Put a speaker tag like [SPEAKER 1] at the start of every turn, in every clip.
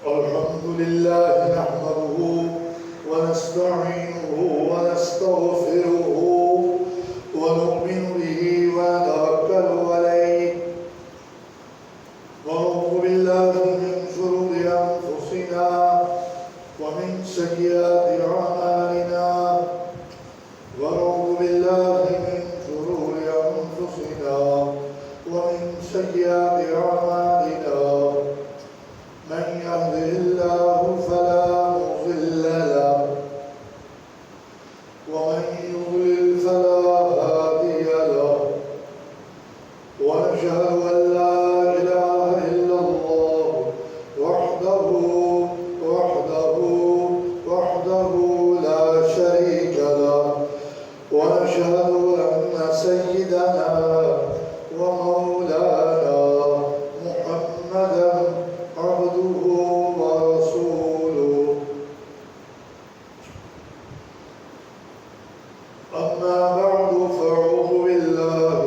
[SPEAKER 1] الحمد لله نحمده ونستعينه ونستغفره ونؤمن به ونتوكل عليه ونعوذ بالله من شرور أنفسنا ومن سيئات أعمالنا ونعوذ بالله من شرور أنفسنا ومن سيئات أعمالنا من يهده الله فلا مضل له ومن يضلل فلا هادي له ونشهد أن لا إله إلا الله وحده لا شريك له ونشهد أن سيدنا ومولانا محمدا عبده ورسوله أما بعد فأعوذ بالله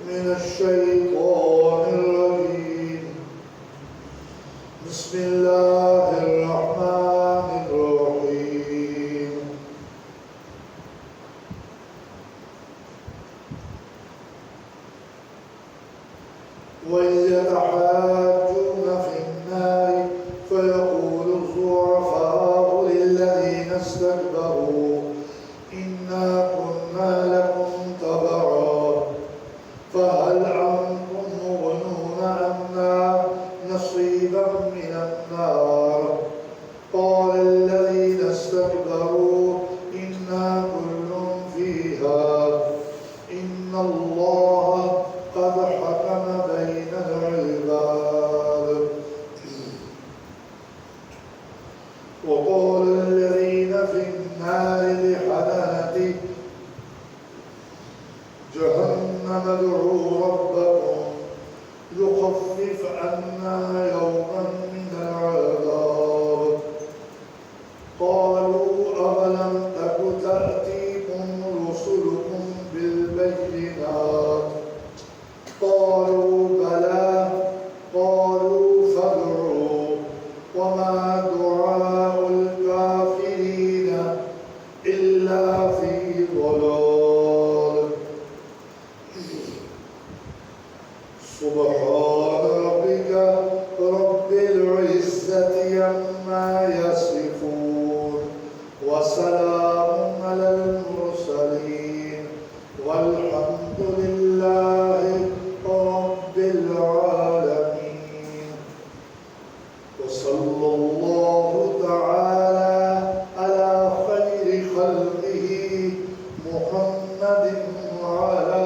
[SPEAKER 1] من الشيطان الرجيم بسم الله الرحمن الرحيم وإذ يتحاجون في النار فيقول الضعفاء للذين استكبروا إنا كنا لكم تبعا فهل أنتم مغنون عنا نصيبا من النار قال الذين استكبروا إنا كل فيها إن الله قد حكم بين العباد وقال الذين في النار لحنانة جهنم ادعوا ربكم يخفف عنا يوما من العذاب قالوا أولم تك تأتيكم رسلكم بالبينات قالوا بلى قالوا فادعوا وما دعاء الكافرين إلا في ضلال سبحان ربك رب العزة عما يصفون وسلام على المرسلين والحمد لله رب العالمين وصلى الله تعالى على خير خلقه محمد وعلى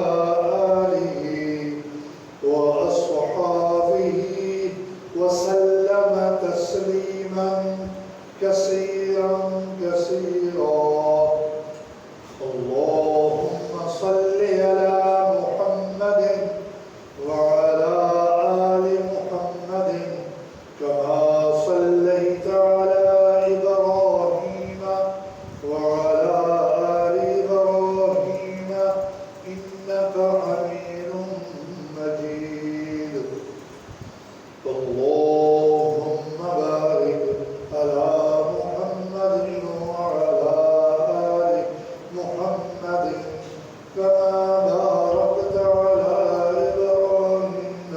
[SPEAKER 1] آله وأصحابه وسلم تسليما كثيرا اللهم صل على محمد وعلى آل محمد كما صليت على إبراهيم وعلى آل إبراهيم إنك حميد مجيد اللهم بارك على محمد وعلى آل محمد كما باركت على إبراهيم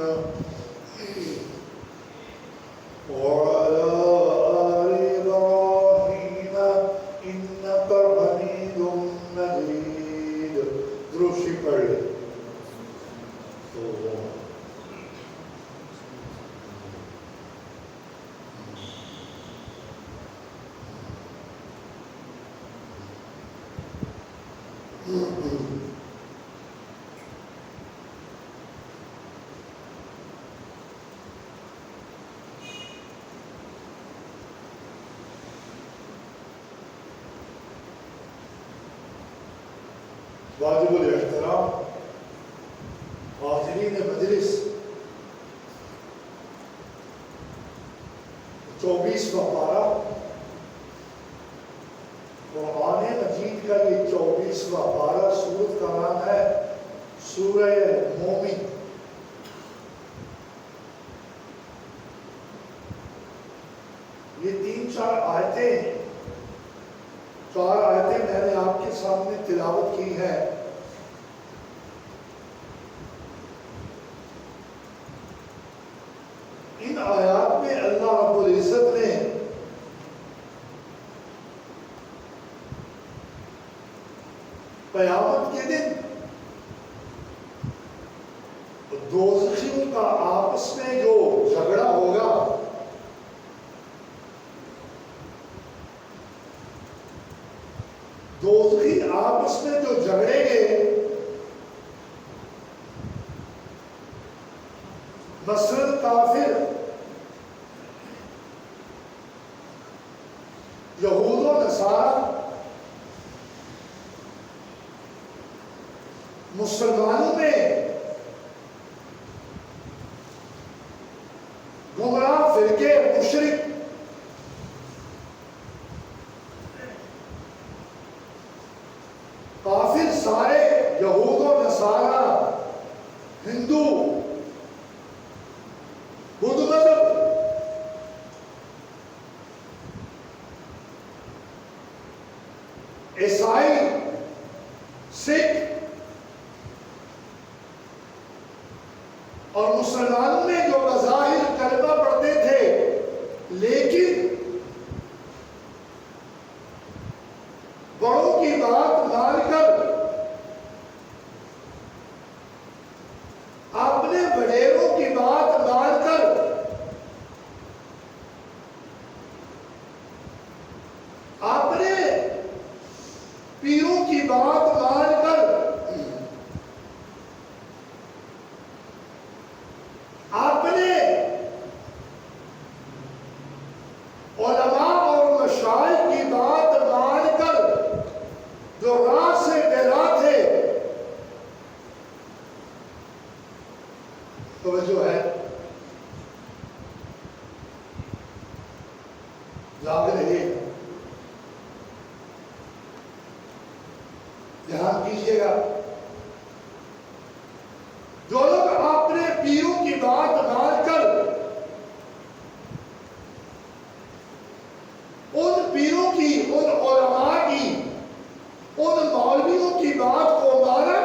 [SPEAKER 1] وعلى آل إبراهيم إنك حميد مجيد درشی پڑھیں واجب الاحترام حاضرین مجلس 24واں پارہ قرآن مجید کا یہ 24واں پارہ سورت کا نام ہے سورہ مومن. یہ 3-4 آیتیں ہیں، 4 آیتیں میں نے آپ کے سامنے تلاوت کی ہے۔ ان آیات میں اللہ رب العزت نے قیامت کے دن دوزخیوں کا آپس میں جو جھگڑا ہوگا، دوزخی آپس میں جو جھگڑیں گے، مثلاً کافر یہود و نصارہ مسلمانوں میں گمراہ فرقے مشرک کافر سارے یہود و نصارہ ہندو بدھ مذہب عیسائی سکھ اور مسلمانوں میں جو بظاہر کلمہ پڑھتے تھے لیکن بڑوں کی بات مان کر اپنے وڈیروں کی بات مان کر اپنے پیروں کی بات مان کر اپنے علماء اور مشائخ کی بات مان کر جو راہ سے ڈرا تھے، توجہ ہے، جاگ رہیے، دھیان کیجیے گا، جو لوگ اپنے پیروں کی بات مان کر ان پیروں کی، ان علماء کی، ان مولویوں کی بات کو مانا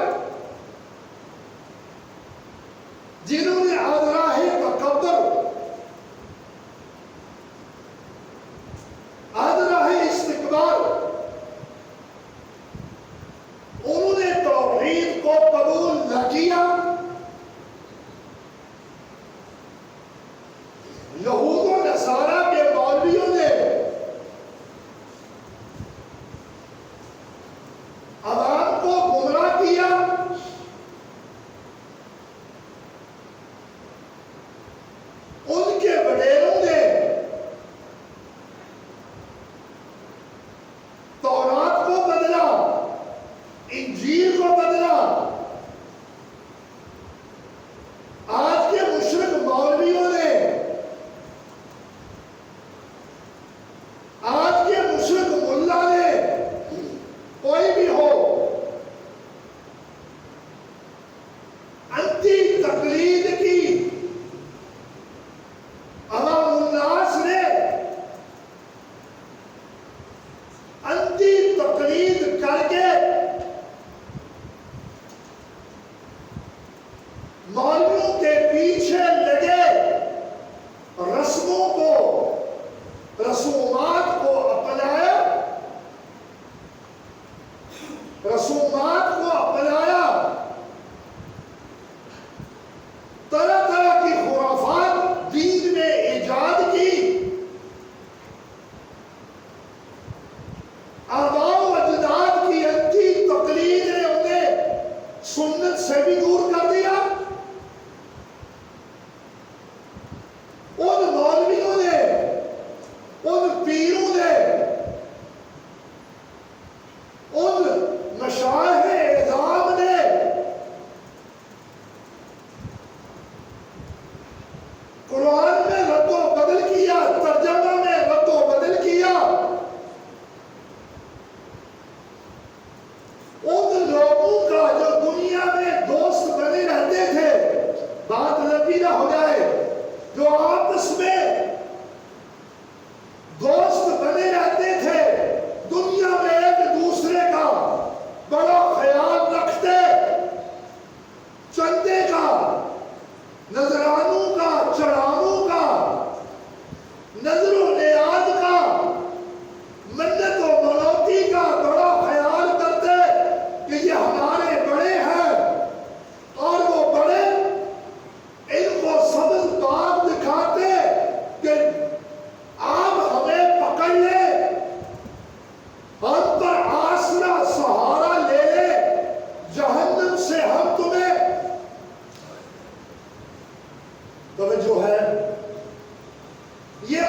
[SPEAKER 1] جنہوں نے ادراہ تکبر، ادراہ استکبار، انہوں نے توحید کو قبول نہ کیا، یہود و نصارہ کے مولویوں نے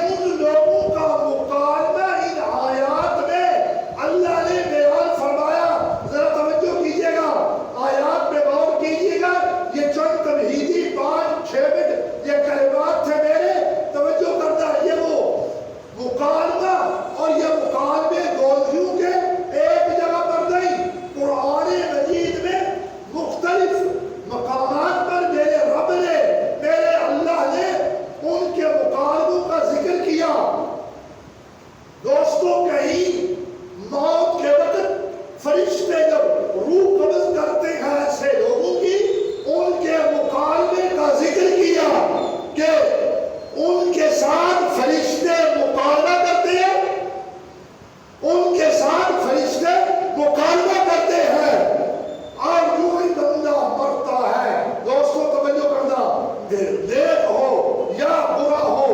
[SPEAKER 1] ان لوگوں کا مکالمہ ان آیات میں اللہ نے بیان فرمایا. ذرا توجہ کیجئے گا, آیات میں غور کیجئے گا. یہ چند تمہیدی 5-6 منٹ یہ کلمات تھے میرے, توجہ کرنا. یہ وہ مکالمہ اور یہ مکالمے گولجوں کے ایک جگہ پر نہیں, قرآن مجید میں مختلف مقامات پر میرے رب نے, میرے اللہ نے ان کے مکالموں کا ذکر کیا. دوستوں, کہیں موت کے وقت فرشتے جب روح قبض کرتے ہیں ایسے لوگوں کی, ان کے مکالمے کا ذکر کیا کہ ان کے ساتھ فرشتے مکالمہ کرتے ہیں, ان کے ساتھ فرشتے مکالمہ کرتے ہیں. اور جو ہی بندہ مرتا ہے, دوستوں توجہ کرنا, نیک ہو یا برا ہو,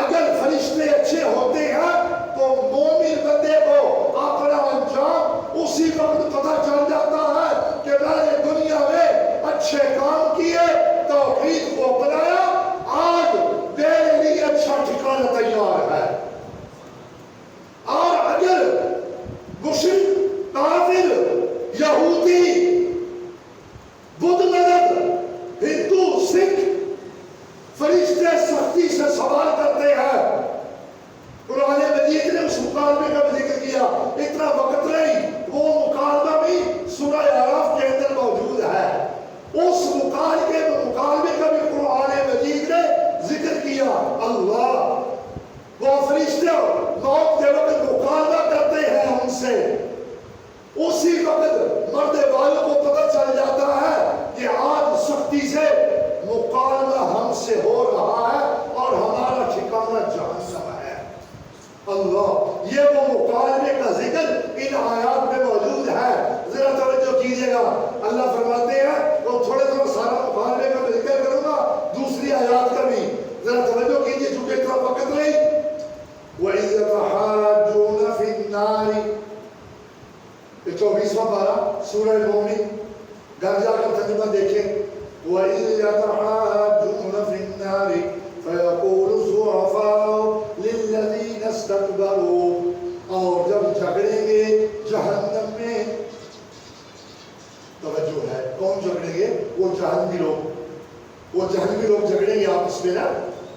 [SPEAKER 1] اگر فرشتے اچھے ہوتے ہیں تو مومن بندے کو اپنا انجام اسی وقت پتہ چل جاتا ہے کہ میں نے دنیا میں اچھے کام کیے, توحید کو اپنایا, آج میرے لیے اچھا ٹھکانہ تیار ہے. اور اگر مشرک, کافر, یہودی, بدھ مدد, ہندو, سکھ فرشتے سختی سے سوال کرتے ہیں. قرآن مجید نے اس مکالمے کا بھی ذکر کیا. اتنا وقت نہیں, وہ مکالمہ بھی سورہ اعراف کے اندر موجود ہے. اس مکالمے کا بھی قرآن مجید نے ذکر کیا. اللہ, وہ فرشتے موت کے وقت مکالمہ کرتے ہیں ان سے. اسی وقت مرد والوں کو پتہ چل جاتا ہے کہ آج سختی سے مکالمہ ہم سے ہو رہا ہے اور ہمارا ٹھکانہ جہنم ہے. اللہ, یہ وہ مکالمے کا ذکر ان آیات میں موجود ہے. ذرا توجہ کیجئے گا, اللہ فرماتے ہیں, وہ تھوڑے سارا مکالمے کا میں ذکر کروں گا, دوسری آیات کا بھی ذرا توجہ کیجئے چونکہ اتنا وقت نہیں. وَإِذْ يَتَحَاجُّونَ فِي النَّارِ, 24واں پارہ سورہ مومن, گھر جا کر ترجمہ دیکھیں. وَإِذْ يَتَحَاجُّونَ فِي النَّارِ فَيَقُولُ الضُّعَفَاءُ لِلَّذِينَ اسْتَكْبَرُوا, اور جب جھگڑیں گے جہنم میں, توجہ ہے, کون جھگڑیں گے؟ وہ جہنمی لوگ. وہ جہنمی لوگ جھگڑیں گے آپس میں نا,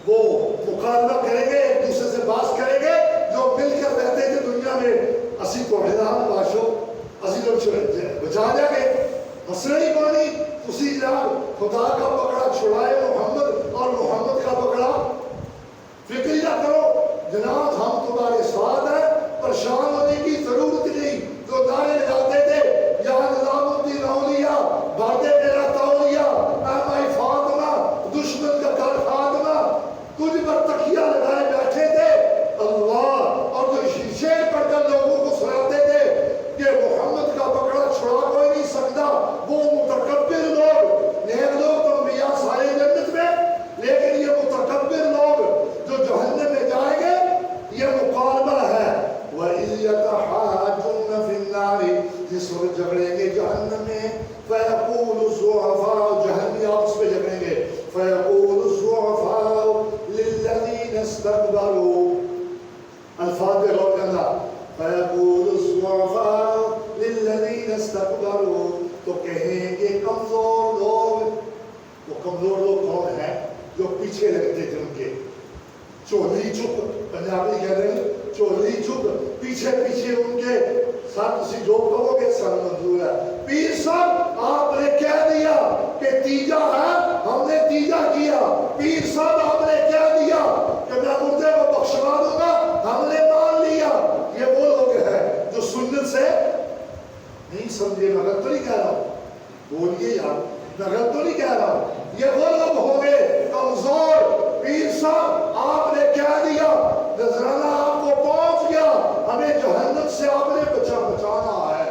[SPEAKER 1] وہ مکالمہ کریں گے, ایک دوسرے سے بات کریں گے. جو مل کر رہتے تھے دنیا میں, اسی کو ہدایت باشو, اسی لوگ بچا جائیں گے, مسئلہ ہی پانی اسی جناب خدا کا پکڑا چھڑائے محمد اور محمد کا پکڑا. فکر ہی نہ کرو جناب, ہم تمہارے ساتھ ہیں, پریشان ہونے کی ضرورت نہیں. جو نعرے لگاتے تھے, یا نظام الدین اولیاء باتیں میرا تولیہ, اے مائی فاطمہ, دشمن کا گھر خاتمہ, تجھ پر تکیہ لگائے بیٹھے تھے. اللہ, اور جو شعر پڑھ کر لوگوں کو سناتے تھے کہ محمد کا پکڑا چھڑا کوئی نہیں سکتا, وہ متکبر لوگ. نیک لوگ تو انبیاء سارے جنت میں, لیکن یہ متکبر لوگ جو جہنم میں جائیں گے, یہ مکالمہ ہے. وَإِذْ يَتَحَاجُّونَ فِي النَّارِ, جس وقت جھگڑیں گے جہنم میں, فَيَقُولُ الضُّعَفَاءُ, جہنمی آپس میں جھگڑیں گے, فَيَقُولُ الضُّعَفَاءُ لِلَّذِينَ اسْتَكْبَرُوا, الفاظ پہ غور کرنا. فَيَقُولُ الضُّعَفَاءُ لِلَّذِينَ اسْتَكْبَرُوا, تو کہیں گے کمزور لوگ. وہ کمزور لوگ کون ہیں؟ جو پیچھے لگتے تھے, ان کے چولی چپ, پنجابی کہہ رہے ہیں چولی چپ, پیچھے پیچھے ان کے ساتھ اسی جو کہو گے سر منظور ہے. پیر صاحب آپ نے کہہ دیا کہ تیجا ہے, ہم نے تیجا کیا. پیر صاحب آپ نے کہہ دیا کہ میں مردے کو بخشوا دوں گا, ہم نے مان لیا. یہ وہ لوگ ہیں جو سنت سے نہیں سمجھے. میں غلط تو نہیں کہہ رہا ہوں, بولیے یار, میں غلط تو نہیں کہہ رہا ہوں. یہ وہ لوگ ہوں گے کمزور. پیر صاحب آپ نے کہہ دیا, نذرانہ آپ کو پہنچ گیا, ہمیں جہنم سے آپ نے بچانا ہے.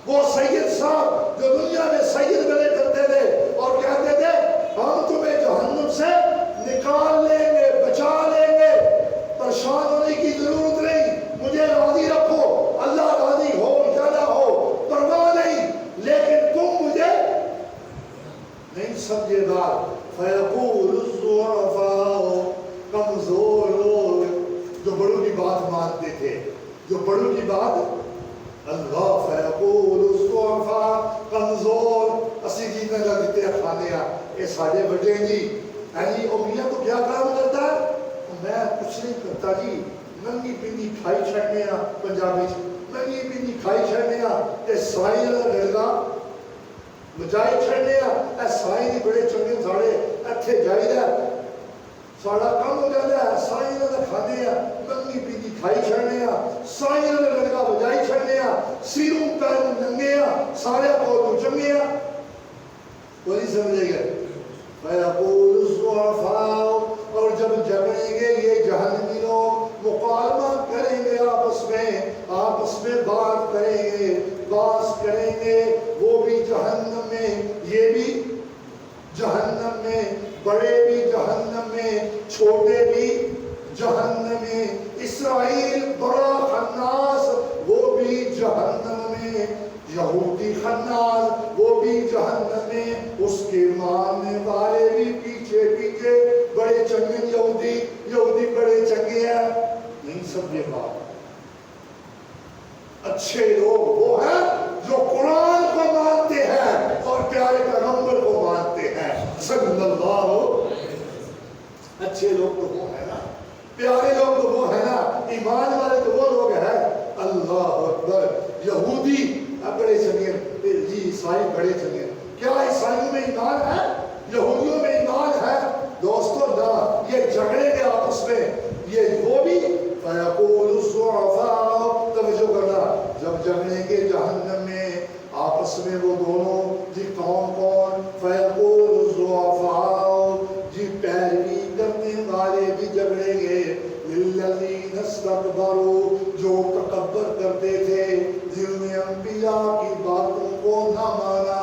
[SPEAKER 1] وہ سید صاحب جو دنیا میں سید بنے کرتے تھے اور کہتے تھے ہم تمہیں جہنم سے نکال لیں گے, بچا لیں گے, پریشان ہونے کی ضرورت نہیں, مجھے راضی رکھو, اللہ راضی ہو یا نہ ہو پرواہ نہیں, لیکن تم مجھے نہیں سمجھے گا. فَيَقُولُ الضُّعَفَاءُ, کمزور جو بڑوں کی بات اللہ فیقول الضعفاء کمزور اسی جی نہ دیتے کھانے یہ سارے بڑے جی جی وہ میاں تو کیا کام کرتا ہے میں کچھ نہیں کرتا جی ننگی پنگی کھائی چھڑنے پنجابی ننگی پنگی کھائی چھڑنے سائی لڑکا بجائی چھڑنے سائی دی بڑے چنگے ساڑے اتھے جائی دا ساڑا کم ہو جاتا ہے سائی نہ کھانے ننگی پنگی کھائی چھڑنے سائی نہ لڑکا بجائی چھڑنے سیروں پیروں ننگے سارے کو چنگے کوئی سمجھے گا فیقول الضعفاء اور جب جگڑیں گے یہ جہنمی لوگ مکالمہ کریں گے آپس میں بات کریں گے باس کریں گے وہ بھی جہنم میں یہ بھی جہنم میں بڑے بھی جہنم میں چھوٹے بھی جہنم میں اسرائیل بڑا خناس وہ بھی جہنم میں یہودی خناس وہ بھی جہنم میں اس کے ماننے والے بھی پیچھے پیچھے بڑے چنگے یہودی بڑے چنگے ہیں نہیں سب یہ بات اچھے لوگ وہ ہیں جو قرآن کو مانتے ہیں اور پیارے پیغمبر کو مانتے ہیں صلی اللہ اچھے لوگ تو وہ ہے نا پیارے لوگ تو وہ ہے نا ایمان والے تو وہ لوگ ہیں اللہ اکبر یہودی بڑے چنگے جی عیسائی بڑے چنگے کیا عیسائیوں میں ایمان ہے یہودیوں میں ایمان ہے دوستو نہ یہ جھگڑے گے آپس میں یہ وہ بھی فیقول الضعفاء توجہ کرنا جب جھگڑیں گے جہنم میں آپس میں وہ دونوں جی کون فیقول الضعفاء جی پیروی کرنے والے بھی جھگڑیں گے للذین استکبروا جو تکبر کرتے تھے جنہوں نے انبیاء کی باتوں کو نہ مانا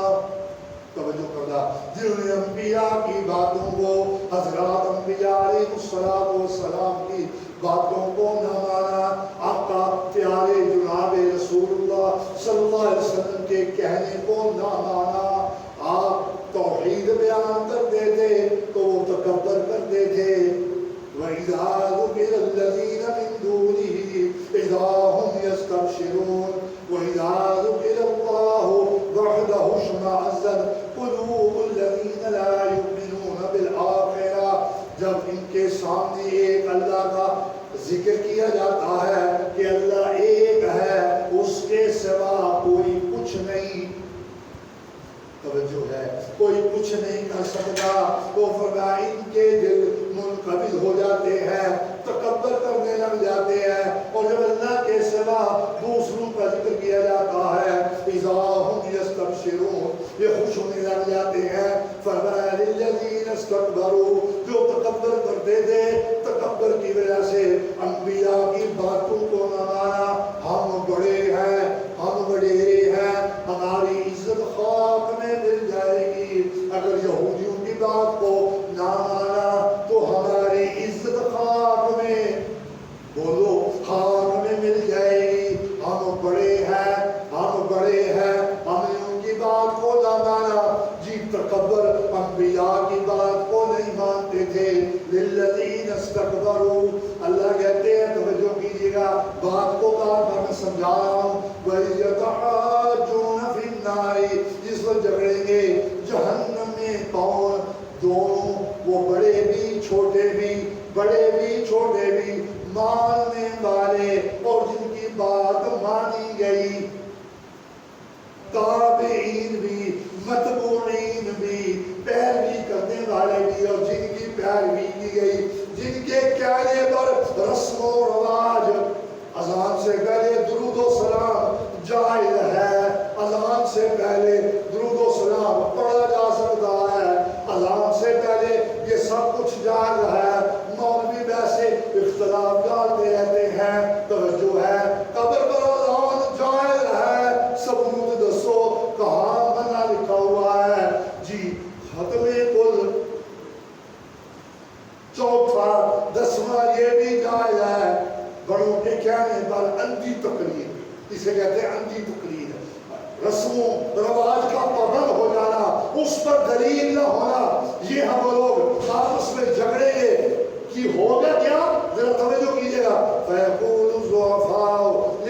[SPEAKER 1] توجہ کرنا جنہوں نے انبیاء کی باتوں کو حضرات انبیاء علیہ السلام کی باتوں کو نہ مانا آقا پیارے جناب رسول اللہ صلی اللہ علیہ وسلم کے کہنے کو نہ مانا آپ توحید بیان کرتے تھے تو وہ تکبر کرتے تھے وَإِذَا ذُكِرَ الَّذِينَ مِن دُونِهِ إِذَا هُمْ يَسْتَبْشِرُونَ وَإِذَا ذُكِرَ اللَّهُ وَحْدَهُ اشْمَأَزَّتْ قُلُوبُ الَّذِينَ لَا يُؤْمِنُونَ بِالْآخِرَةِ جب ان کے سامنے ایک اللہ کا ذکر کیا جاتا ہے کہ اللہ ایک ہے اس کے سوا کوئی کچھ نہیں توجہ ہے کوئی کچھ نہیں کر سکتا تو فرمایا ان کے دل منقبض ہو جاتے ہیں تکبر کرنے لگ جاتے ہیں اور جب اللہ کے سوا دوسروں کا ذکر کیا جاتا ہے اذا هم یستبشرون یہ خوش ہونے لگ جاتے ہیں فرمایا للذین استکبروا جو تکبر کرتے تھے تکبر کی وجہ سے انبیاء کی باتوں کو نہ مانا ہم بڑے ہیں ہم وڈیرے ہیں ہماری عزت خاک میں مل جائے گی اگر یہودیوں کی بات کو نہ مانا تو ہماری عزت خاک میں بولو خاک میں مل جائے گی ہم بڑے ہیں ہم نے ان کی بات کو نہ مانا جی تکبر انبیاء کی بات کو نہیں مانتے تھے للذین استکبروا اللہ کہتے ہیں توجہ کیجیے گا بات کو بار بار میں سمجھا رہا ہوں وَيَتَحَاجُّونَ فِي النَّارِ جس وقت جھگڑیں گے جہنم میں کون دونوں وہ بڑے بھی چھوٹے بھی ماننے والے اور جن کی بات مانی گئی تابعین بھی متبوعین بھی پیروی کرنے والے بھی اور جن کی پیروی کی گئی جن کے کہنے پر رسم و رواج اذان سے پہلے درود و سلام جائز ہے اذان سے پہلے درود و سلام پڑھا جا سکتا ہے اذان سے پہلے یہ سب کچھ جائز ہے مولوی ویسے اختلاف ڈالتے رہتے ہیں توجہ ہے قبر پر اذان جائز ہے ثبوت دسو کہاں منع لکھا ہوا ہے جی ختم کل چوتھا دسواں یہ بھی جائز ہے بڑوں کے کہنے پر اندھی تقریر اسے کہتے ہیں اندھی تقریر رسموں رواج کا پابند ہو جانا اس پر دلیل نہ ہونا یہ ہم لوگ آپس میں جھگڑیں گے کہ ہوگا کیا ذرا توجہ کیجیے گا فیقول الضعفاء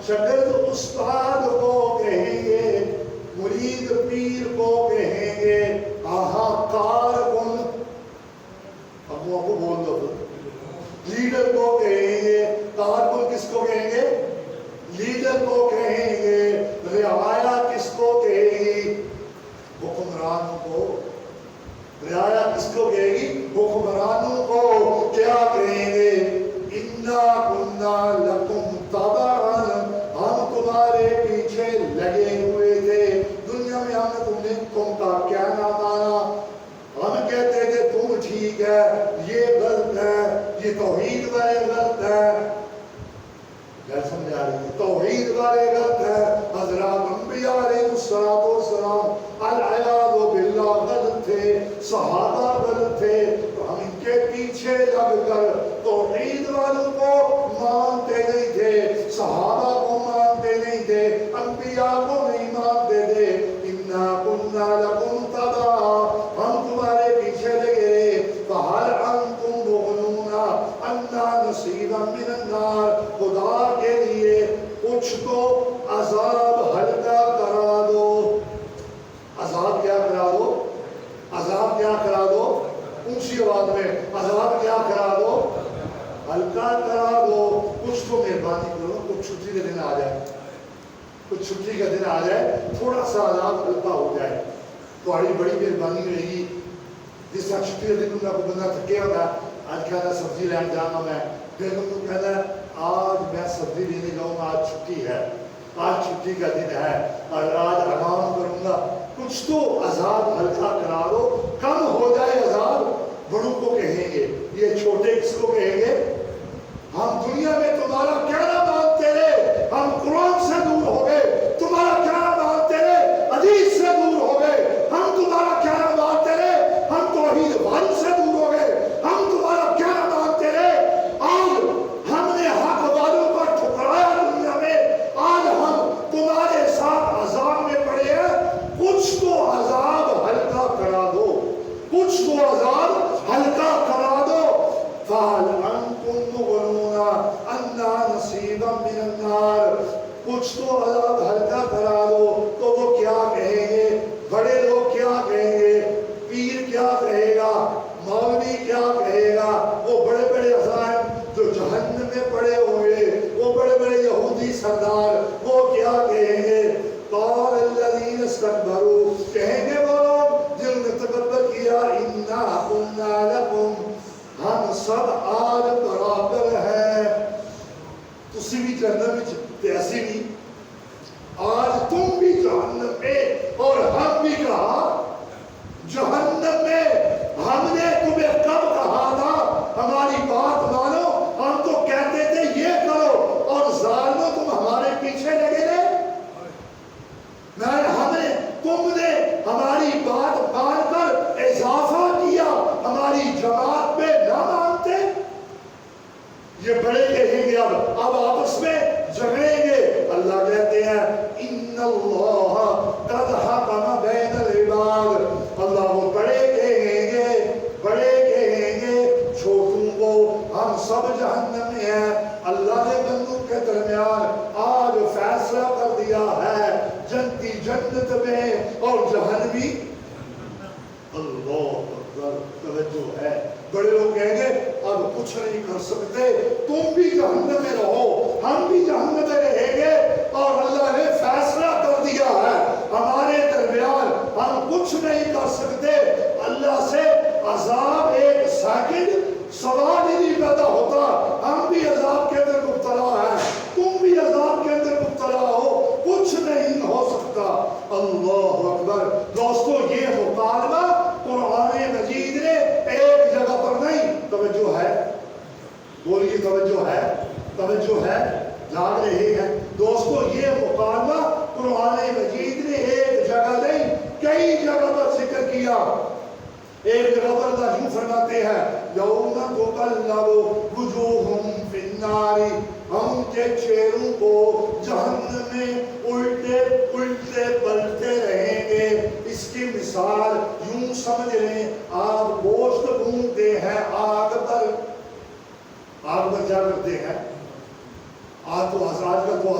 [SPEAKER 1] شاگرد استاد کو کہیں گے، مرید پیر کو کہیں گے، آہا کارکن ابو بول دو، لیڈر کو کہیں گے، کارکن کس کو کہیں گے؟ لیڈر کو کہیں گے، رعایا کس کو کہے گی؟ حکمرانوں کو۔ رعایا کس کو کہے گی؟ حکمرانوں کو۔ کیا کہیں گے؟ اِنَّا كُنَّا لَكُمْ تَبَعًا، ہم تمہارے پیچھے لگے ہوئے تھے، دنیا میں ہم نے تم کا کیا نہ مانا، ہم کہتے تھے تم ٹھیک ہے، یہ غلط ہے، یہ توحید والے غلط ہے، سمجھ آ رہی ہے، توحید والے غلط ہے، حضرات انبیاء علیہ السلام العیاذ باللہ غلط تھے، صحابہ غلط تھے، تو ہم ان کے پیچھے لگ کر توحید والوں کو مانتے نہیں تھے، صحابہ کو مانتے نہیں تھے، انبیاء کو نہیں مانتے تھے۔ اِنَّا كُنَّا لَكُمْ تَبَعًا، ہم تمہارے پیچھے لگے رہے، فَهَلْ أَنْتُمْ مُغْنُونَ عَنَّا نَصِيبًا مِنَ النَّارِ، خدا کے لیے کچھ تو عذاب ہلکا کرا دو۔ عذاب کیا کرا دو؟ عذاب کیا کرا دو؟ اونچی آواز میں عذاب کیا کرا دو؟ ہلکا کرا دو۔ کچھ تو مہربانی کرو، کچھ چھٹی کا دن آ جائے، کچھ چھٹی کا دن آ جائے، تھوڑا سا عذاب ہلکا ہو جائے، تمہاری بڑی مہربانی رہے گی۔ جس طرح چھٹی کا دن کوئی بندہ تھکے ہوتا ہے، آج کہنا سبزی لین جانا میں، پھر تم کو کہنا ہے آج میں سبزی لینے جاؤں گا، آج چھٹی ہے، آج چھٹی کا دن ہے اور آج آرام کروں گا، کچھ تو عذاب ہلکا کرا دو، کم ہو جائے عذاب۔ بڑوں کو کہیں گے، یہ چھوٹے کس کو کہیں گے؟ ہم دنیا میں تمہارا کہنا مانتے رہے، ہم قرآن سے دور ہو گئے، تمہارا کہنا مانتے رہے، حدیث سے دور ہو گئے، ہم تمہارا کہنا مانتے رہے، ہم توحید والوں سے دور ہو گئے، ہم تمہارا کہنا مانتے رہے، آج ہم نے حق والوں کو ٹھکرایا دنیا میں، آج ہم تمہارے ساتھ عذاب میں پڑے ہیں، کچھ تو عذاب ہلکا کرا دو، کچھ تو عذاب ہلکا کرا دو۔ فَهَلْ أَنْتُمْ مُغْنُونَ عَنَّا نَصِيبًا مِنَ النَّارِ، کچھ تو عذاب ہلکا کرا دو۔ تو وہ کیا کہیں گے؟ بڑے لوگ کیا کہیں گے؟ پیر کیا کہے گا؟ مولوی کیا کہے گا؟ وہ بڑے بڑے عزائم جو جہنم میں پڑے ہوئے، وہ بڑے بڑے یہودی سردار، وہ کیا کہیں گے؟ قَالَ الَّذِينَ اسْتَكْبَرُوا، کہیں گے وہ لوگ جنہوں نے تکبر کیا، اِنَّا كُنَّا لَكُمْ، ہم سب آج برابر ہیں، تسی بھی جہنم میں ایسی بھی، آج تم بھی جہنم میں اور ہم بھی کہا جہنم میں۔ ہم نے تمہیں کب کہا تھا ہماری بات مانو؟ ہم تو کہتے تھے یہ کرو اور ظالموں تم ہمارے پیچھے لگے رہے۔ تم نے ہماری بات مان کر اضافہ کیا، ہماری جماعت میں نہ مانتے۔ یہ بڑے کہیں گے اب آپس میں جھگڑیں گے۔ اللہ کہتے ہیں ان اللہ قد حکم بین العباد، اللہ وہ بڑے کہیں گے چھوٹوں کو ہم سب جہنم میں ہیں، اللہ نے بندوں کے درمیان آج فیصلہ کر دیا ہے، جنتی جنت میں اور جہنمی۔ اللہ اکبر، توجہ ہے۔ بڑے لوگ کہیں گے اب کچھ نہیں کر سکتے، تم بھی جہنم میں رہو، ہم بھی جہنم میں رہیں گے، اور اللہ نے فیصلہ کر دیا ہے ہمارے درمیان، ہم کچھ نہیں کر سکتے۔ اللہ سے عذاب ایک سیکنڈ سوال ہی نہیں پیدا ہوتا، ہم بھی عذاب کے اندر مبتلا ہیں، تم بھی عذاب کے اندر مبتلا ہو، کچھ نہیں ہو سکتا۔ اللہ اکبر۔ دوستو یہ مکالمہ قرآن مجید نے ایک جگہ پر نہیں، توجہ ہے، بولیے توجہ ہے، جاگ رہے ہیں دوستو، یہ مکالمہ قرآن مجید نے ایک جگہ نہیں کئی جگہ پر ذکر کیا۔ ایک جگہ پر اللہ یوں فرماتے ہیں یوم تقلب وجوہہم فی النار، ہم کے چہروں کو جہنم میں الٹے پلٹے رہیں گے۔ اس کی مثال یوں سمجھ لیں، آپ گوشت بھونتے ہیں آگ پر کیا کرتے ہیں؟ آج کل تو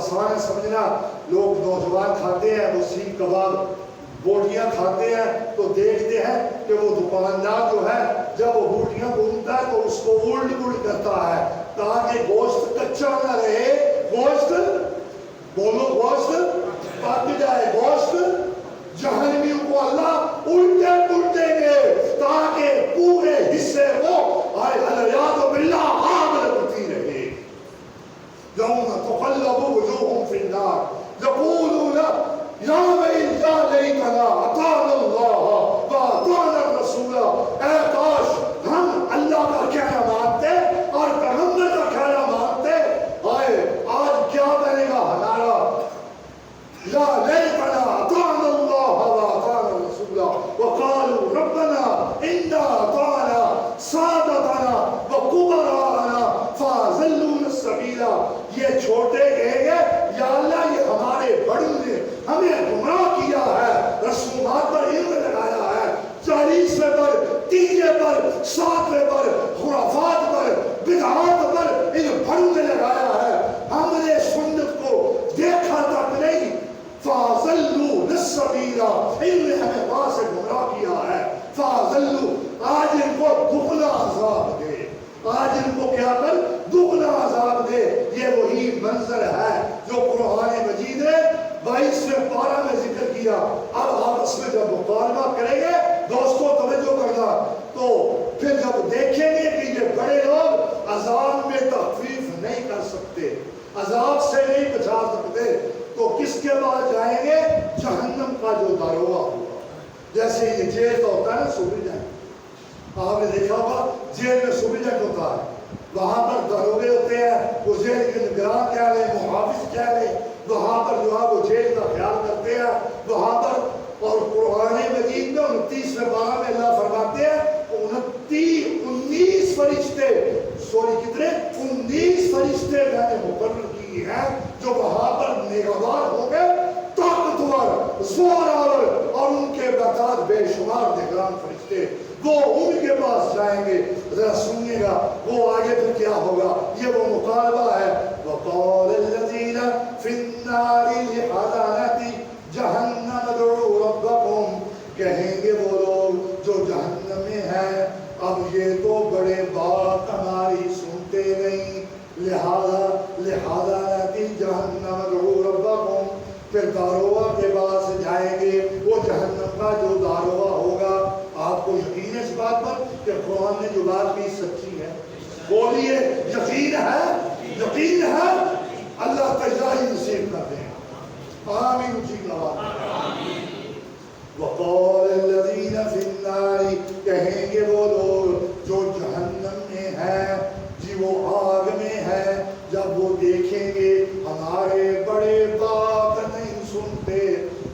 [SPEAKER 1] آسان ہے سمجھنا. لوگ نوجوان کھاتے ہیں وہ سیخ کباب بوٹیاں کھاتے ہیں تو دیکھتے ہیں کہ وہ دکاندار جو ہے جب وہ بوٹیاں بھونتا ہے تو اس کو الٹ پلٹ کرتا ہے تاکہ گوشت کچا نہ رہے. گوشت بولو گوشت پک جائے. گوشت جہنمیوں کو اللہ الٹے پلٹیں گے تاکہ پورے حصے کو العیاذ باللہ آگ لگتی رہے. یوم تقلب وجوہہم فی النار یقولون یا ویلنا لیتنا اطعنا اللہ واطعنا الرسول. اے کاش ہم اللہ کا کہنا مانتے اور پیغمبر کا کہنا مانتے. آج کیا بنے گا ہمارا؟ یا لیتنا اطعنا اللہ واطعنا الرسول وقالوا ربنا انا اطعنا سادتنا وکبراءنا فاضلونا السبیل. یہ چھوٹے کہیں گے یا اللہ یہ ہمارے بڑوں نے ہمیں گمراہ کیا ہے، رسومات پر علم لگایا ہے، 40ویں پر 30ویں پر 7ویں پر خرافات پر بدعات پر ان بڑوں نے لگایا ہے. ہم نے سنت کو دیکھا تک نہیں. فاضلوا السبیل ان نے ہمیں وہاں سے گمراہ کیا ہے. فاضلوا آج ان کو دگنا عذاب دے. آج ان کو کیا کر دگنا عذاب دے. یہ وہی منظر ہے جو قرآن مجید نے 22ویں پارہ میں ذکر کیا. اب آپس میں جب مکالمہ کریں گے دوستوں توجہ کرنا تو پھر جب دیکھیں گے کہ یہ بڑے لوگ عذاب میں تخفیف نہیں کر سکتے، عذاب سے نہیں بچا سکتے، تو کس کے بعد جائیں گے؟ جہنم کا جو داروغہ ہوگا. جیسے یہ جیل کا ہوتا ہے نا سپرڈنٹ، آپ نے دیکھا ہوگا جیل میں سپرڈنٹ ہوتا ہے، وہاں پر داروغے ہوتے ہیں، وہ جیل کے نگران کہہ لیں، محافظ کہہ لیں، وہاں پر جو ہے وہ جیل کا خیال کرتے ہیں وہاں پر. اور قرآن مجید میں 29ویں پارہ میں اللہ فرماتے ہیں 19 فرشتے کتنے 19 فرشتے میں نے مقرر کی ہیں جو وہاں پر نگہبان ہوں گے، طاقتور زوراور، اور ان کے بعد بے شمار نگران فرشتے وہ ان کے پاس جائیں گے. ذرا سنیے گا وہ آگے پھر کیا ہوگا. یہ وہ مقالبہ ہے. وقال الذین فی النار لخزنۃ جہنم ادعوا ربکم. کہیں گے وہ لوگ جو جہنم میں ہیں اب یہ تو بڑے بات ہماری سنتے نہیں، لہذا جہنم ادعوا ربکم. پھر داروغہ کے پاس جائیں گے. وہ جہنم کا جو داروغہ ہوگا، آپ کو یقین ہے اس بات پر کہ قرآن نے جو بات کی سچی ہے؟ بولیے یقین ہے؟ یقین ہے؟ اللہ تجاری نصیب کر دیں. آمین. اونچی آواز. وقال الذین فی النار. کہیں گے وہ لوگ جو جہنم میں ہیں، جی وہ آگ میں ہے، جب وہ دیکھیں گے ہمارے بڑے بات نہیں سنتے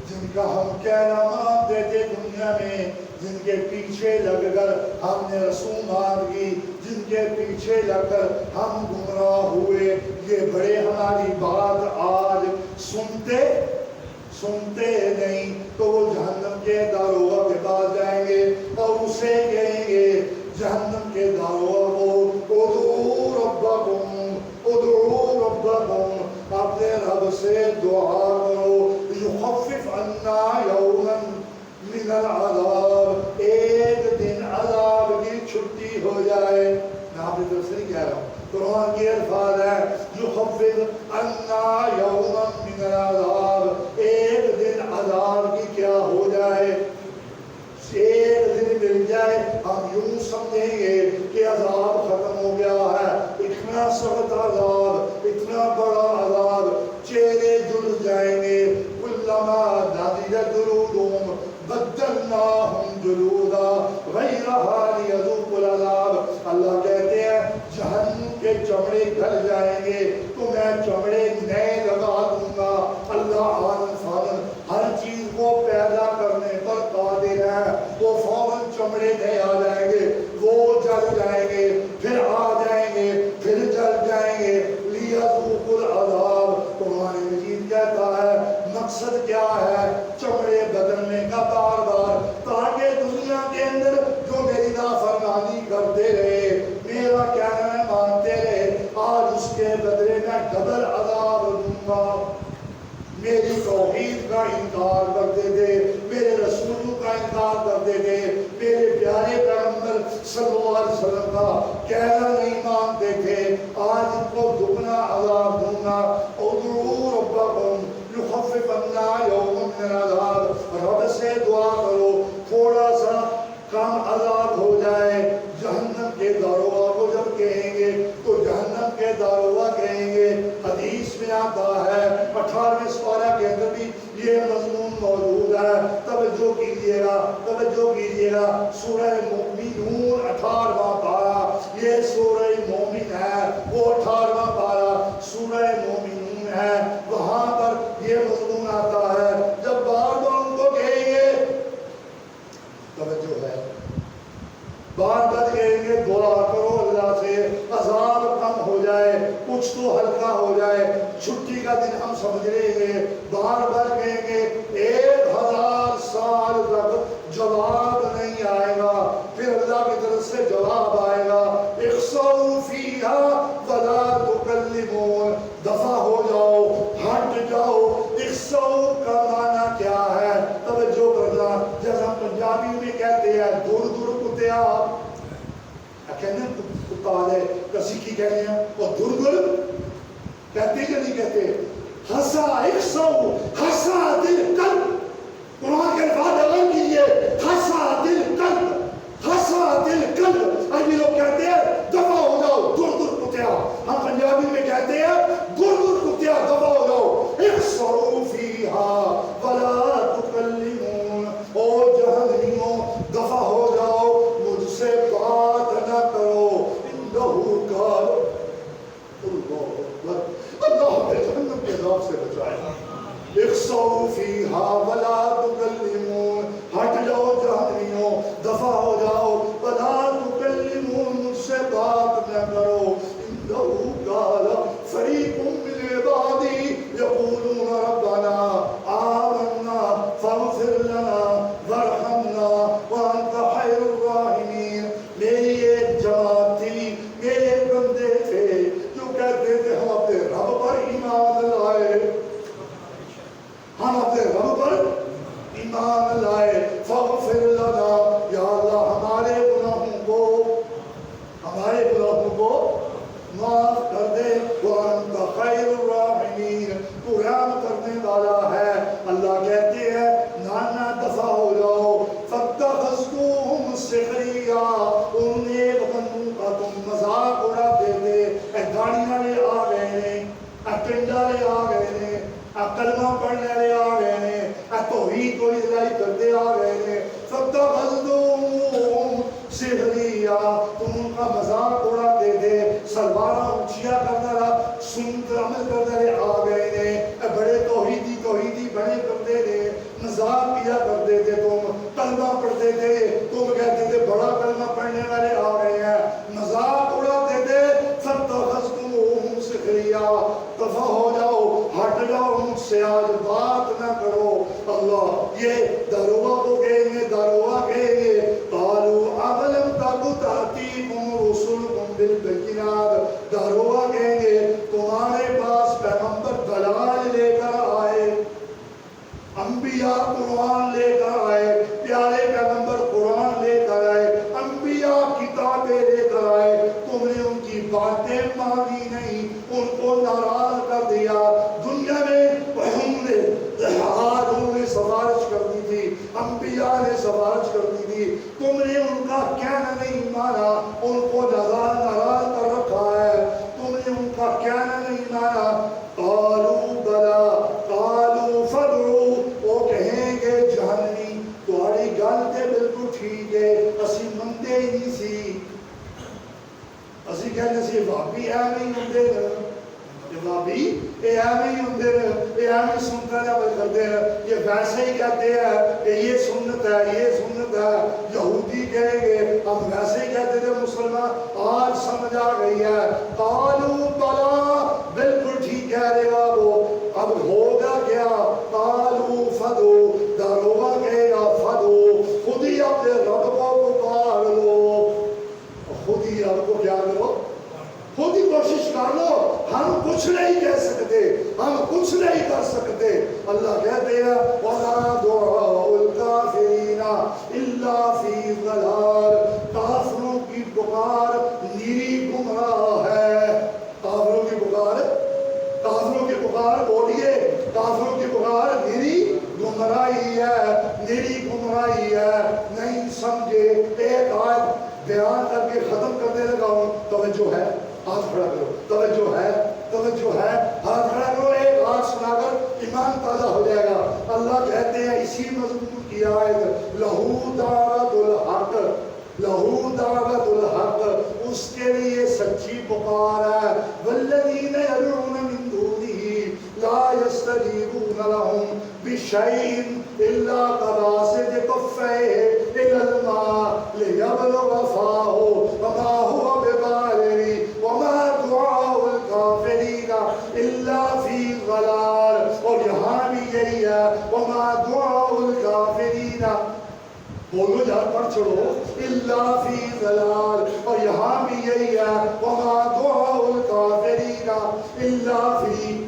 [SPEAKER 1] جن کا ہم کہنا مانتے تھے دنیا میں، جن کے پیچھے لگ کر ہم نے رسومات کی، جن کے پیچھے لگ کر ہم گمراہ ہوئے، یہ بڑے ہماری بات آج سنتے نہیں. تو وہ جہنم کے داروغہ کے پاس جائیں گے اور اسے کہیں گے جہنم کے داروغہ کو ادعوا ربکم، اپنے رب سے دعا کرو، یخفف عنا یوما من العذاب، ایک دن عذاب کی چھٹی ہو جائے. میں آپ کی طرف سے نہیں کہہ رہا ہوں، قرآن کے الفاظ ہے یخفف عنا یوما من العذاب، ایک دن عذاب کی کیا ہو جائے، ایک دن مل جائے. ہم یوں سمجھیں گے کہ عذاب ختم ہو گیا ہے، اتنا سخت عذاب، اتنا بڑا عذاب، چہرے جل جائیں گے. کلما نضجت جلودہم بدلناہم جلودا غیرہا لیذوقوا العذاب. اللہ کہتے ہیں جہنم کے چمڑے گل جائیں گے تو میں چمڑے نئے لگا دوں گا. اللہ آنن فانن ہر چیز کو پیدا کرنے پر قادر ہے. وہ فوراً چمڑے نئے آ جائیں گے، وہ جل جائیں گے، پھر آ جائیں گے، پھر جل جائیں گے. لیذوقوا العذاب. قرآن مجید کہتا ہے مقصد کیا ہے چمڑے بدلنے کا بار بار، تاکہ دنیا کے اندر جو میری نافرمانی کرتے رہے، میرا کہنا مانتے رہے، آج اس کے بدلے میں ڈبل عذاب دوں گا. میری توحید کا انکار کرتے تھے، میرے رسولوں کا انکار کرتے تھے، میرے پیارے پیغمبر صلی اللہ علیہ وسلم کا کہنا نہیں مانتے تھے، آج ان کو دگنا عذاب دوں گا۔ ادعوا ربکم یخفف عنا یوما من العذاب، رب سے دعا کرو تھوڑا سا کم عذاب ہو جائے۔ جہنم کے داروغہ کو جب کہیں گے تو جہنم کے داروغہ کہیں گے، حدیث میں آتا ہے 18ویں سپارہ کے اندر بھی یہ مضمون موجود ہے۔ توجہ کیجئے گا، توجہ کیجئے گا، سورہ مومنون 18واں پارہ، یہ سورہ مومن ہے، وہ 18واں پارہ سورہ مومنون ہے، وہاں پر یہ مضمون آتا ہے۔ جب بار بار ان کو کہیں گے، توجہ ہے، بار بار کہیں گے دعا کرو اللہ سے عذاب کم ہو جائے، کچھ تو ہلکا ہو جائے، چھٹی کا دن ہم سمجھ رہے ہیں، بار بار کہیں گے 1000 سال تک جواب نہیں آئے گا، پھر اللہ کی طرف سے جواب آئے گا اخسؤوا فیہا ولا تکلمون، دفع ہو جاؤ، ہٹ جاؤ۔ اخسؤا کا معنی کیا ہے؟ توجہ کرنا، جیسا ہم پنجابی میں کہتے ہیں دور دور کتیا، کہتے ہیں کتا ہے، کسی کی کہتے ہیں اور دور دور کہتے کہ نہیں کہتے؟ حسا اخسؤا، حسا دل قلب، قرآن کے الفاظ اگر کیجئے، حسا دل قلب، حسا دل قلب، عربی لوگ کہتے ہیں دفع ہو جاؤ دور دور کتیا، ہم پنجابی میں کہتے ہیں دور دور کتیا دفع ہو جاؤ۔ اخسؤا فیہا ولا تکلمون، او جہنمیوں دفع ہو جاؤ، مجھ سے بات نہ کرو، انہو قال، اللہ ہمیں جہنم کے عذاب سے بچائے۔ اخسؤا فیہا ولا تکلمون، ہٹ جاؤ جہنمیوں، دفع ہو جاؤ، ولا تکلمون، مجھ سے بات نہ کرو، انہو قال فریق من عبادی یقولون ربنا آمنا فاغفر لنا وارحمنا وانت خیر الراحمین۔ میری ایک جماعت تھی، میرے بندے تھے جو کہتے تھے ہم اپنے رب پر ایمان لائے، ہم اپنے رب پر ایمان لائے، فاغفر لنا، یا اللہ ہمارے گناہوں کو معاف کر دے، وانت خیر الراحمین، تو رحم کرنے والا ہے۔ اللہ کہتے ہیں نانا دفع ہو جاؤ، فاتخذتوہم سخریا، ان نیک بندوں کا تم مذاق اڑاتے تھے، اے گاڑی والے آ گئے ہیں، اے پنڈ والے آ گئے ہیں، اے کلمہ پڑھنے والے آ گئے ہیں، اے توحید کو اجلائی کرتے آ گئے ہیں، فاتخذتوہم سخریا، تم ان کا مذاق اڑاتے تھے، سلوارہ اونچیا کرنا رہا، سنت عمل کرنے رہے آ گئے ہیں، بڑے توحیدی بڑے کرتے تھے، مذاق کیا کرتے تھے، تم کلمہ پڑھتے تھے، تم کہتے تھے بڑا کلمہ پڑھنے والے آ گئے ہیں، مذاق اڑاتے تھے، فاتخذتموہم سخریا، دفع ہو جاؤ، ہٹ جاؤ مجھ سے، آج بات نہ کرو۔ اللہ یہ داروغہ کو کہیں گے، داروغہ کہیں گے قالوا اولم تک تأتیکم رسلکم بالبینات، داروغہ کہیں گے تمہارے پاس پیغمبر دلائل لے کر آئے، انبیاء قرآن لے کر آئے، پیارے پیغمبر قرآن لے کر آئے، انبیاء کتابیں لے کر آئے، تم نے ان کی باتیں مانی نہیں، ان کو ناراض کر دیا۔ دنیا میں آج انہوں نے سفارش کرنی تھی، انبیاء نے سفارش کرنی تھی، تم نے ان کا کہنا نہیں مانا، ان کو ناراض کر رکھا ہے، تم نے ان کا کہنا نہیں مانا۔ قالوا بلا، قالوا فادعوا، وہ کہیں گے جہنمی تمہاری گل تے بالکل ٹھیک ہے، اسی مندے ہی نہیں سی، اسی کہنے سی وابی ایویں ہی ہوندے نے، وابی یہ ایویں ہی ہوندے نے، یہ ایویں سنتا ہے کرتے ہیں، یہ ویسے ہی کہتے ہیں کہ یہ سنت ہے، یہ سنت ہے، یہودی کہیں گے ہم ویسے ہی کہتے تھے مسلمان، آج سمجھ آ گئی ہے۔ قالوا بلا، بالکل ٹھیک کہہ رہے گا وہ، اب ہوگا کیا؟ قالوا فادعوا، داروغہ کہے گا فادعوا، خود ہی اپنے رب کو پکار لو، خود ہی رب کو کیا کرو، خود ہی کوشش کر لو، ہم کچھ نہیں کہہ سکتے، ہم کچھ نہیں کر سکتے، اللہ کہتے ہیں وَمَا دُعَاءُ الْكَافِرِينَ إِلَّا فِي ضَلَالٍ، کافروں کی پکار نیری گمراہ ہے۔ کافروں کی پکار، کافروں کی پکار بولیے، کافروں کی پکار نیری گمراہی ہے، نیری گمراہی ہے۔ نہیں سمجھے، ایک آیت بیان کر کے ختم کرنے لگا ہوں، توجہ ہے، ہاتھ کھڑا کرو، توجہ ہے، توجہ ہے، ہاتھ کھڑا کرو، ایک ہاتھ سنا کر ایمان تازہ ہو جائے گا۔ اللہ کہتے ہیں اسی مضمون کی آیت، لہو دعوت الحق، لہو دعوت الحق، اس کے لیے سچی پکار ہے، والذین یدعون من دونہ لا یستجیبون لہم بشیء الا کباسط کفیہ الی الماء لیبلغ فاہ وما هو ببالغ وما دعاء الکافرین الا فی ضلال۔ اور یہاں بھی یہی ہے، وما دعاء الکافرین، بولو یار پڑھ چھوڑو، الا فی ضلال، اور یہاں بھی یہی ہے، وما دعاء الکافرین الا فی،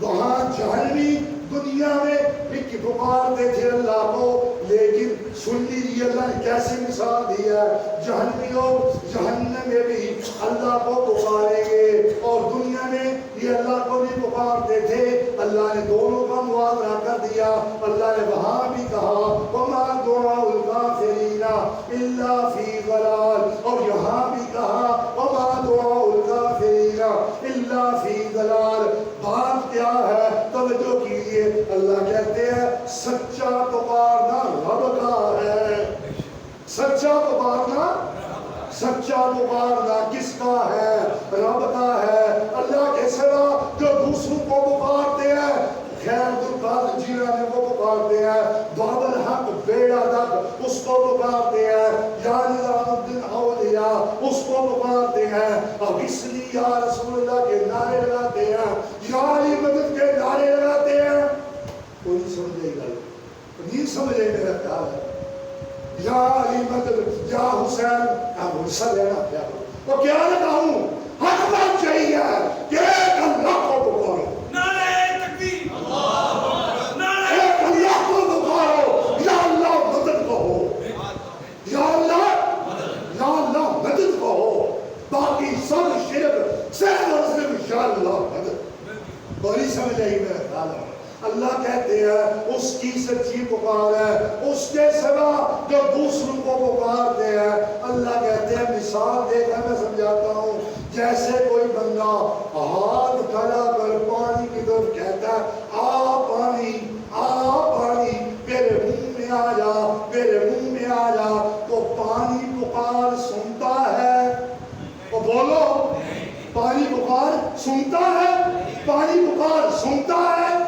[SPEAKER 1] وہاں جہنمی دنیا میں ایک پکارتے تھے اللہ کو، لیکن سن لیجیے اللہ نے کیسی مثال دی ہے، جہنمیوں جہنم میں بھی اللہ کو پکاریں گے، اور دنیا میں یہ اللہ کو نہیں پکارتے تھے، اللہ نے دونوں کا موازنہ کر دیا۔ اللہ نے وہاں بھی کہا وما دعاء الکافرین الا فی ضلال، اور یہاں بھی کہا وما دعاء الکافرین الا فی ضلال۔ بات کیا ہے؟ توجہ کیجیے، اللہ کہتے ہیں سچا پکارنا رب کا ہے، سچا پکارنا، سچا پکارنا کس کا ہے؟ رب کا ہے۔ اللہ کے سوا جو دوسروں کو پکارتے ہیں، خیر عبدالقادر جیلانی کو پکارتے ہیں، باب الحق بیڑا تک اس کو پکارتے ہیں، یا نظام الدین اولیاء اس کو پکارتے ہیں، اب اس لیے یا رسول اللہ کے نعرے لگاتے ہیں، یا علی مدد کے نعرے لگاتے ہیں۔ کوئی نہیں سمجھے گا، نہیں سمجھے میرا خیال ہے، یا علی مدد، یا حسین، اب حسین لینا کیا ہو، وہ کیا لگاؤں؟ حق بات چاہیے کہ ایک اللہ کو پکارو،
[SPEAKER 2] نعرہ تکبیر،
[SPEAKER 1] ایک اللہ کو پکارو، یا اللہ مدد کہو، یا اللہ مدد کہو، باقی سب شرک صرف اور صرف یا اللہ مدد۔ بڑی سمجھ آئی میرا خیال ہے۔ اللہ کہتے ہیں اس کی سچی پکار ہے، اس کے سوا جو دوسروں کو پکارتے ہیں، اللہ کہتے ہیں مثال دے کر میں سمجھاتا ہوں، جیسے کوئی بندہ ہاتھ کھڑا کر پانی کی طرف کہتا ہے آ پانی، آ پانی، میرے منہ میں آ جا، میرے منہ میں آ جا، تو پانی پکار سنتا ہے؟ تو بولو، پانی پکار سنتا ہے؟ پانی پکار سنتا ہے؟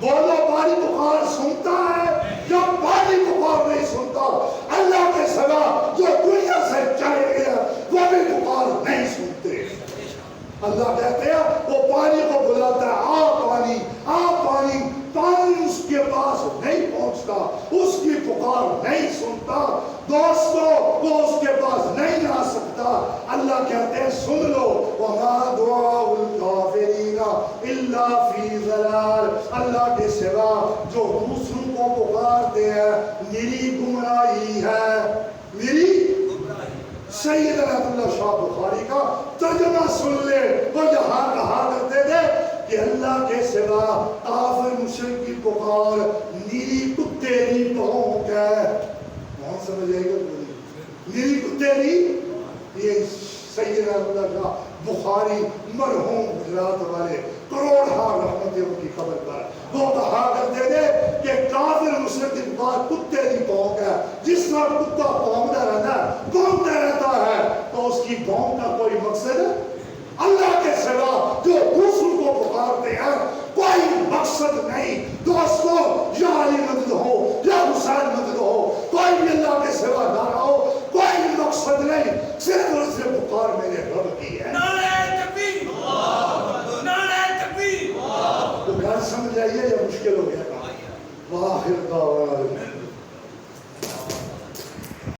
[SPEAKER 1] بولو، پانی پکار سنتا ہے یا پانی پکار نہیں سنتا؟ اللہ کے سوا جو دنیا سے چلے گیا وہ بھی پکار نہیں سنتے۔ اللہ کہتے ہیں وہ پانی کو بلاتا ہے آ پانی، آ پانی، پانی اس کے پاس نہیں پہنچتا، اس کی پکار نہیں سنتا، دوستو وہ اس کے پاس نہیں آ سکتا۔ اللہ کہتے ہیں سن لو، وما دعاء الکافرین الا فی ضلال، اللہ کے سوا جو دوسروں کو پکارتے ہیں میری گمراہی ہے، میری سید رحمت اللہ شاہ بخاری کا ترجمہ سن لے، وہ یہاں کہا کرتے تھے کہ اللہ کے سوا کافر مشرک کی پکار نیری کتےری بھونک ہے۔ کون سمجھے گا؟ نیری کتےری، یہ سید رحمت اللہ شاہ بخاری مرحوم گجرات والے کروڑہا رحمتیں ان کی خبر پر وہ کہا کرتے تھے کہ کافر مشرک کی پکار کتے کی بھونک ہے، جس طرح کتا بھونکتا رہتا ہے، گھومتا رہتا ہے، تو اس کی بھونک کا کوئی مقصد ہے؟ اللہ کے سوا جو دوسروں کو پکارتے ہیں کوئی مقصد نہیں۔ دوستو یا علی مدد ہو یا حسین مدد ہو، کوئی بھی اللہ کے سوا نہ ہو، کوئی مقصد نہیں، صرف اور صرف پکار میرے رب کی ہے۔
[SPEAKER 2] نعرہ تکبیر، نعرہ تکبیر۔
[SPEAKER 1] تو گھر سمجھ آئیے یا مشکل ہو گیا؟ واخر دعوانا